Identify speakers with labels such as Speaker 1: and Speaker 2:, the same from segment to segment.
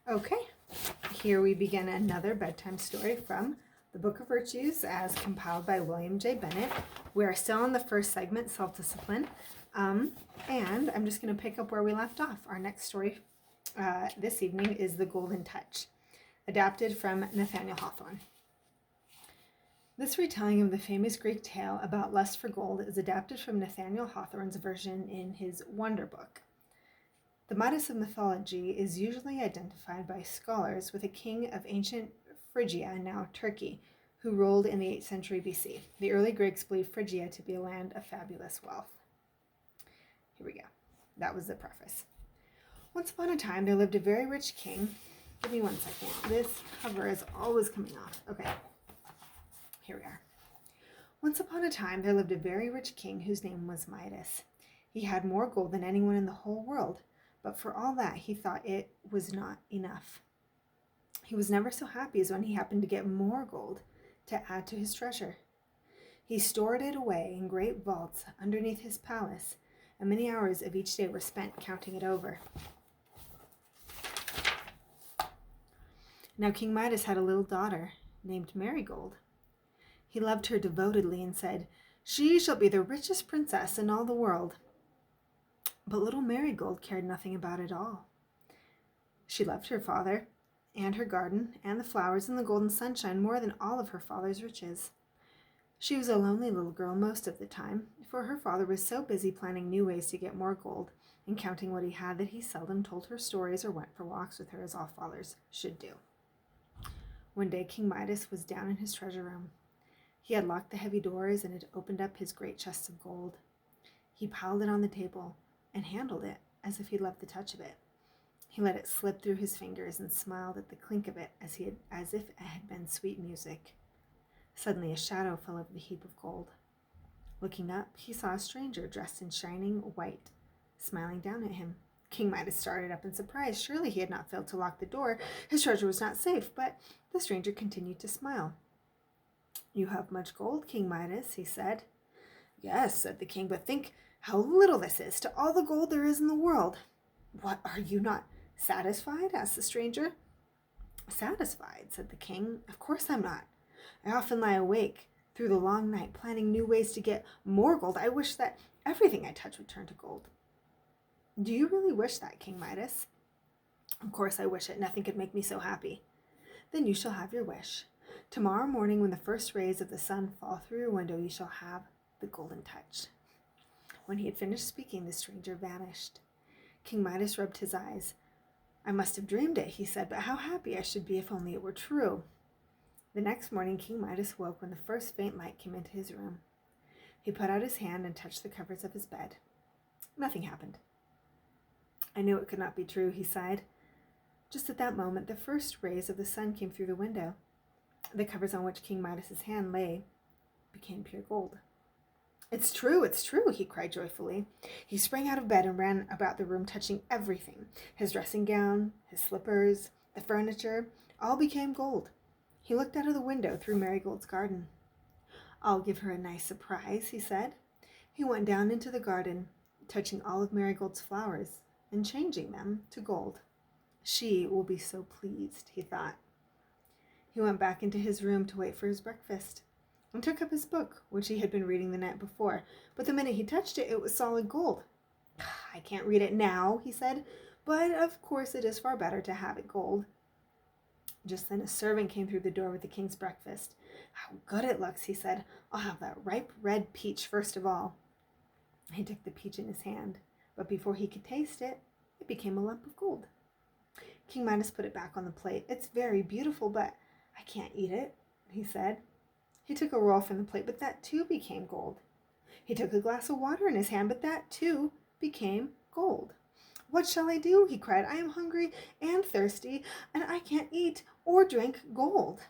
Speaker 1: Okay, here we begin another bedtime story from the Book of Virtues as compiled by William J. Bennett. We are still in the first segment, self-discipline, and I'm just going to pick up where we left off. Our next story this evening is The Golden Touch, adapted from Nathaniel Hawthorne. This retelling of the famous Greek tale about lust for gold is adapted from Nathaniel Hawthorne's version in his Wonder Book. The Midas of mythology is usually identified by scholars with a king of ancient Phrygia, now Turkey, who ruled in the 8th century BC. The early Greeks believed Phrygia to be a land of fabulous wealth. Here we go. That was the preface. Once upon a time, there lived a very rich king. Give me 1 second. This cover is always coming off. Okay. Here we are. Once upon a time, there lived a very rich king whose name was Midas. He had more gold than anyone in the whole world. But for all that, he thought it was not enough. He was never so happy as when he happened to get more gold to add to his treasure. He stored it away in great vaults underneath his palace, and many hours of each day were spent counting it over. Now King Midas had a little daughter named Marigold. He loved her devotedly and said, "She shall be the richest princess in all the world." But little Marigold cared nothing about it all. She loved her father, and her garden, and the flowers and the golden sunshine more than all of her father's riches. She was a lonely little girl most of the time, for her father was so busy planning new ways to get more gold and counting what he had that he seldom told her stories or went for walks with her as all fathers should do. One day King Midas was down in his treasure room. He had locked the heavy doors and had opened up his great chest of gold. He piled it on the table and handled it as if he loved the touch of it. He let it slip through his fingers and smiled at the clink of it as if it had been sweet music. Suddenly a shadow fell over the heap of gold. Looking up, he saw a stranger dressed in shining white, smiling down at him. King Midas started up in surprise. Surely he had not failed to lock the door. His treasure was not safe, but the stranger continued to smile. "You have much gold, King Midas," he said. "Yes," said the king, "but think how little this is to all the gold there is in the world." "What, are you not satisfied?" asked the stranger. "Satisfied," said the king. "Of course I'm not. I often lie awake through the long night planning new ways to get more gold. I wish that everything I touch would turn to gold." "Do you really wish that, King Midas?" "Of course I wish it. Nothing could make me so happy." "Then you shall have your wish. Tomorrow morning when the first rays of the sun fall through your window, you shall have the golden touch." When he had finished speaking, the stranger vanished. King Midas rubbed his eyes. "I must have dreamed it," he said, "but how happy I should be if only it were true." The next morning King Midas woke when the first faint light came into his room. He put out his hand and touched the covers of his bed. Nothing happened. "I knew it could not be true," he sighed. Just at that moment, the first rays of the sun came through the window. The covers on which King Midas's hand lay became pure gold. It's true, he cried joyfully. He sprang out of bed and ran about the room, touching everything. His dressing gown, his slippers, the furniture, all became gold. He looked out of the window through Marigold's garden. "I'll give her a nice surprise," he said. He went down into the garden, touching all of Marigold's flowers and changing them to gold. "She will be so pleased," he thought. He went back into his room to wait for his breakfast and took up his book, which he had been reading the night before. But the minute he touched it, it was solid gold. "I can't read it now," he said, "but of course it is far better to have it gold." Just then a servant came through the door with the king's breakfast. "How good it looks," he said. "I'll have that ripe red peach first of all." He took the peach in his hand, but before he could taste it, it became a lump of gold. King Midas put it back on the plate. "It's very beautiful, but I can't eat it," he said. He took a roll from the plate, but that too became gold. He took a glass of water in his hand, but that too became gold. "What shall I do?" he cried. "I am hungry and thirsty, and I can't eat or drink gold."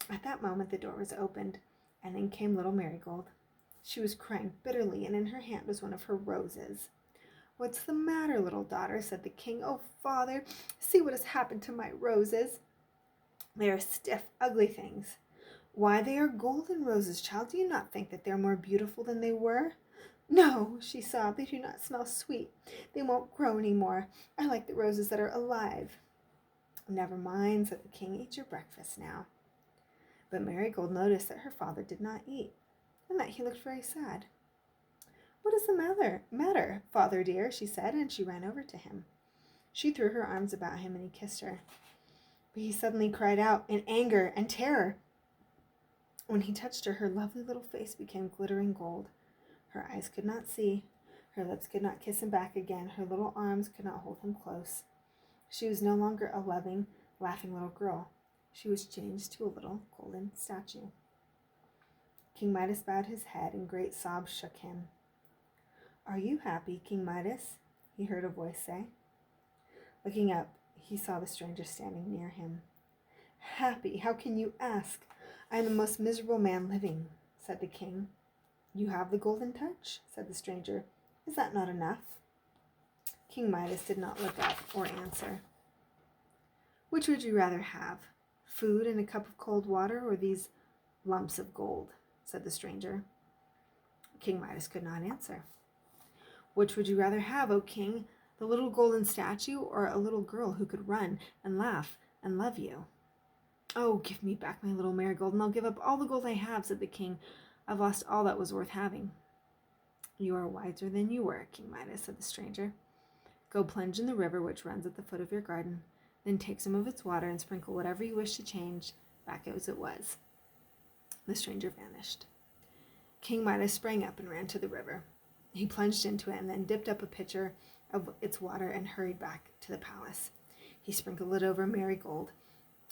Speaker 1: At that moment the door was opened, and in came little Marigold. She was crying bitterly, and in her hand was one of her roses. "What's the matter, little daughter?" said the king. "Oh, father, see what has happened to my roses. They are stiff, ugly things." "Why, they are golden roses, child. Do you not think that they are more beautiful than they were?" "No," she sobbed, "they do not smell sweet. They won't grow any more. I like the roses that are alive." Never mind, said the king. Eat your breakfast now. But Marigold noticed that her father did not eat, and that he looked very sad. What is the matter, father dear? She said, and she ran over to him. She threw her arms about him, and he kissed her. But he suddenly cried out in anger and terror. When he touched her lovely little face became glittering gold. Her eyes could not see. Her lips could not kiss him back again. Her little arms could not hold him close. She was no longer a loving, laughing little girl. She was changed to a little golden statue. King Midas bowed his head, and great sobs shook him. Are you happy, King Midas? He heard a voice say. Looking up, he saw the stranger standing near him. Happy? How can you ask? I am the most miserable man living, said the king. You have the golden touch, said the stranger. Is that not enough? King Midas did not look up or answer. Which would you rather have, food and a cup of cold water, or these lumps of gold? Said the stranger. King Midas could not answer. Which would you rather have, O king, the little golden statue, or a little girl who could run and laugh and love you? Oh, give me back my little marigold, and I'll give up all the gold I have, said the king. I've lost all that was worth having. You are wiser than you were, King Midas, said the stranger. Go plunge in the river which runs at the foot of your garden, then take some of its water and sprinkle whatever you wish to change back as it was. The stranger vanished. King Midas sprang up and ran to the river. He plunged into it and then dipped up a pitcher of its water and hurried back to the palace. He sprinkled it over Marigold,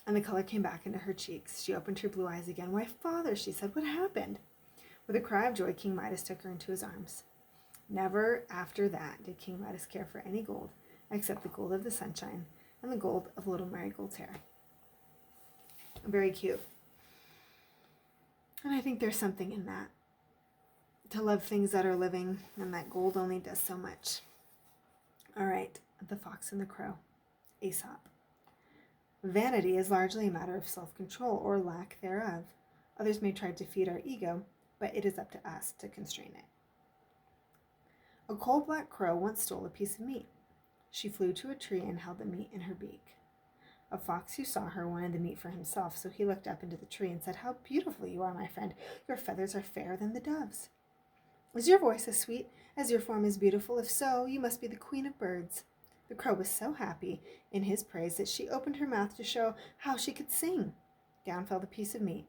Speaker 1: and the color came back into her cheeks. She opened her blue eyes again. Why, father, she said, what happened? With a cry of joy, King Midas took her into his arms. Never after that did King Midas care for any gold, except the gold of the sunshine and the gold of little Marigold's hair. Very cute. And I think there's something in that. To love things that are living, and that gold only does so much. All right, The Fox and the Crow, Aesop. Vanity is largely a matter of self-control or lack thereof. Others may try to feed our ego, but it is up to us to constrain it. A coal-black crow once stole a piece of meat. She flew to a tree and held the meat in her beak. A fox who saw her wanted the meat for himself, so he looked up into the tree and said, How beautiful you are, my friend. Your feathers are fairer than the dove's. Is your voice as sweet as your form is beautiful? If so, you must be the queen of birds. The crow was so happy in his praise that she opened her mouth to show how she could sing. Down fell the piece of meat.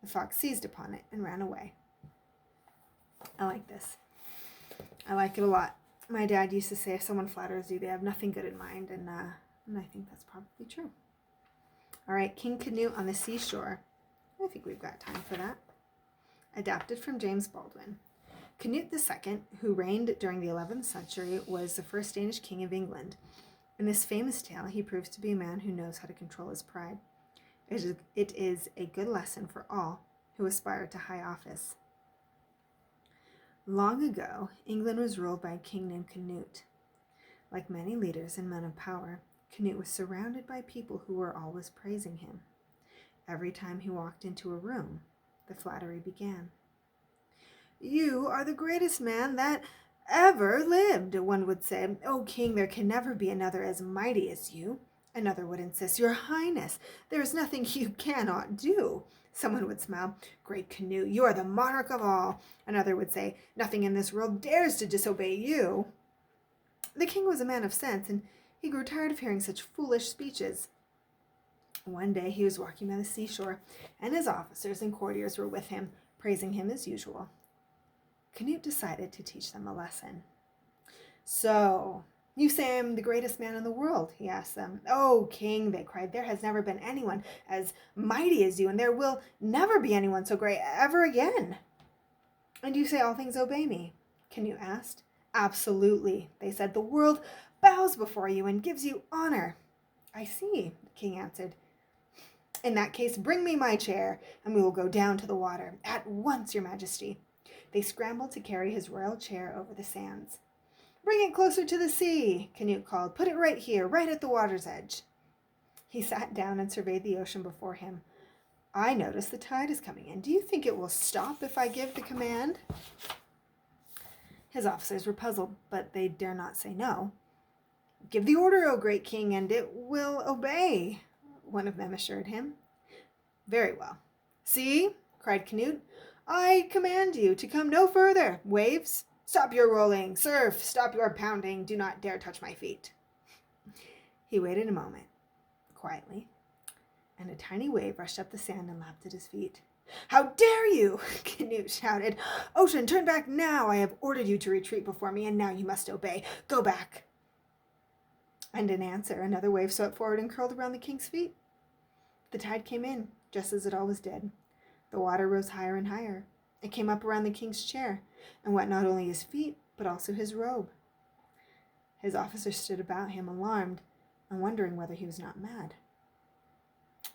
Speaker 1: The fox seized upon it and ran away. I like this. I like it a lot. My dad used to say, if someone flatters you, they have nothing good in mind, and I think that's probably true. All right, King Canute on the Seashore. I think we've got time for that. Adapted from James Baldwin. Canute II, who reigned during the 11th century, was the first Danish king of England. In this famous tale, he proves to be a man who knows how to control his pride. It is a good lesson for all who aspire to high office. Long ago, England was ruled by a king named Canute. Like many leaders and men of power, Canute was surrounded by people who were always praising him. Every time he walked into a room, the flattery began. You are the greatest man that ever lived, one would say. O king, there can never be another as mighty as you. Another would insist, Your Highness, there is nothing you cannot do. Someone would smile, Great Canute, you are the monarch of all. Another would say, Nothing in this world dares to disobey you. The king was a man of sense, and he grew tired of hearing such foolish speeches. One day he was walking by the seashore, and his officers and courtiers were with him, praising him as usual. Canute decided to teach them a lesson. So, you say I'm the greatest man in the world, he asked them. Oh, king, they cried, there has never been anyone as mighty as you, and there will never be anyone so great ever again. And you say all things obey me? Canute asked. Absolutely, they said. The world bows before you and gives you honor. I see, the king answered. In that case, bring me my chair, and we will go down to the water. At once, your majesty. They scrambled to carry his royal chair over the sands. Bring it closer to the sea, Canute called. Put it right here, right at the water's edge. He sat down and surveyed the ocean before him. I notice the tide is coming in. Do you think it will stop if I give the command? His officers were puzzled, but they dare not say no. "Give the order, O great king, and it will obey," one of them assured him. "Very well." "See," cried Canute, "I command you to come no further. Waves, stop your rolling. Surf, stop your pounding. Do not dare touch my feet." He waited a moment, quietly, and a tiny wave rushed up the sand and lapped at his feet. "How dare you!" Canute shouted. "Ocean, turn back now! I have ordered you to retreat before me, and now you must obey. Go back!" And in answer, another wave swept forward and curled around the king's feet. The tide came in, just as it always did. The water rose higher and higher. It came up around the king's chair, and wet not only his feet, but also his robe. His officers stood about him, alarmed, and wondering whether he was not mad.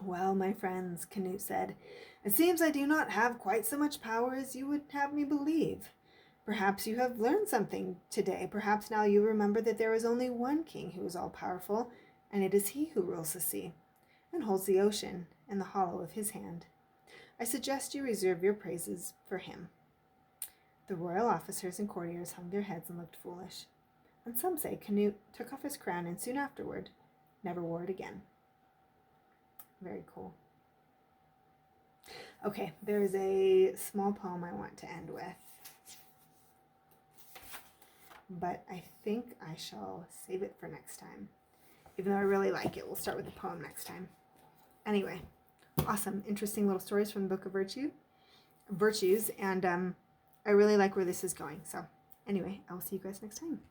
Speaker 1: "Well, my friends," Canute said, "it seems I do not have quite so much power as you would have me believe. Perhaps you have learned something today. Perhaps now you remember that there is only one king who is all-powerful, and it is he who rules the sea and holds the ocean in the hollow of his hand. I suggest you reserve your praises for him." The royal officers and courtiers hung their heads and looked foolish. And some say Canute took off his crown and soon afterward never wore it again. Very cool. Okay, there's a small poem I want to end with, but I think I shall save it for next time. Even though I really like it, we'll start with the poem next time. Anyway, awesome, interesting little stories from the Book of Virtues, and I really like where this is going. So anyway, I will see you guys next time.